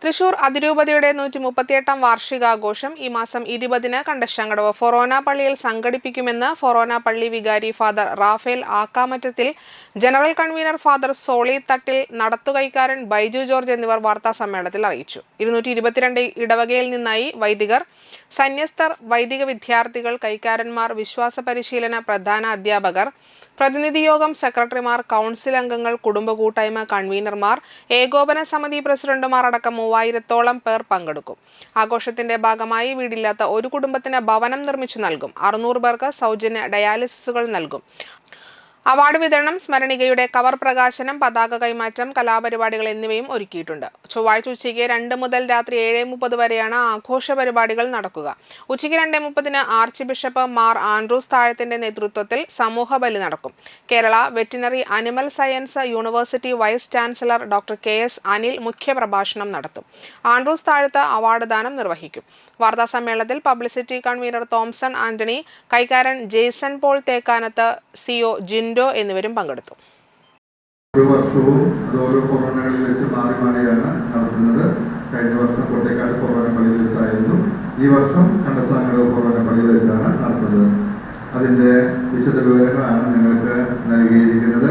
തൃശൂർ അതിരൂപതയുടെ 138ാം വാർഷികാഘോഷം ഈ മാസം 20-ന് കണ്ടശങ്കടവ് ഫൊറോന പള്ളിയിൽ സംഘടിപ്പിക്കുമെന്ന് ഫൊറോന പള്ളി വികാരി father Raphael Aakkamattathil, general convener father Soly Thattil, നടത്തുകൈക്കാരൻ ബൈജു ജോർജ് എന്നിവർ വാർത്താസമ്മേളനത്തിൽ അറിയിച്ചു. 222 ഇടവകയിൽ നിന്നായി വൈദികർ, സന്യസ്തർ, വൈദിക വിദ്യാർത്ഥികൾ, കൈക്കാരന്മാർ, വിശ്വാസ പരിശീലന പ്രധാന അധ്യാപകർ, പ്രതിനിധിയോഗം സെക്രട്ടറിമാർ, കൗൺസിൽ അംഗങ്ങൾ, കുടുംബ കൂട്ടായ്മ കൺവീനർമാർ, ഏകോപന സമിതി പ്രസിഡന്റുമാർ അടക്കം 3000-ഓളം പേർ പങ്കെടുക്കും. ആഘോഷത്തിന്റെ ഭാഗമായി വീടില്ലാത്ത ഒരു കുടുംബത്തിന് ഭവനം നിർമ്മിച്ചു നൽകും. 600 പേർക്ക് സൗജന്യ ഡയാലിസിസുകൾ നൽകും. അവാർഡ് വിതരണം, സ്മരണികയുടെ കവർ പ്രകാശനം, പതാക കൈമാറ്റം, കലാപരിപാടികൾ എന്നിവയും ഒരുക്കിയിട്ടുണ്ട്. ചൊവ്വാഴ്ച ഉച്ചയ്ക്ക് 2 മുതൽ രാത്രി 7:30 വരെയാണ് ആഘോഷ പരിപാടികൾ നടക്കുക. ഉച്ചയ്ക്ക് 2:30-ന് ആർച്ച് ബിഷപ്പ് മാർ ആൻഡ്രൂസ് താഴത്തിന്റെ നേതൃത്വത്തിൽ സമൂഹ ബലി നടക്കും. Kerala veterinary animal science university vice chancellor doctor KS Anil മുഖ്യപ്രഭാഷണം നടത്തും. ആൻഡ്രൂസ് താഴത്ത് അവാർഡ് ദാനം നിർവഹിക്കും. വാർത്താസമ്മേളനത്തിൽ പബ്ലിസിറ്റി കൺവീനർ തോംസൺ ആന്റണി, കൈക്കാരൻ ജെയ്സൺ പോൾ തേക്കാനത്ത്, CO ജിൻഡോ എന്നിവരും പങ്കെടുത്തു. ഒരു വർഷവും അത് ഓരോ കൊറോണകളിൽ വെച്ച് മാറി മാറിയാണ് നടത്തുന്നത്. കഴിഞ്ഞ വർഷം കോട്ടേക്കാട് കൊറോണ പള്ളിയിൽ വെച്ചായിരുന്നു. ഈ വർഷം കണ്ടശങ്കടവ് കൊറോണ പള്ളിയിൽ വെച്ചാണ് നടത്തുന്നത്. അതിൻ്റെ വിശദ വിവരങ്ങളാണ് നിങ്ങൾക്ക് നൽകിയിരിക്കുന്നത്.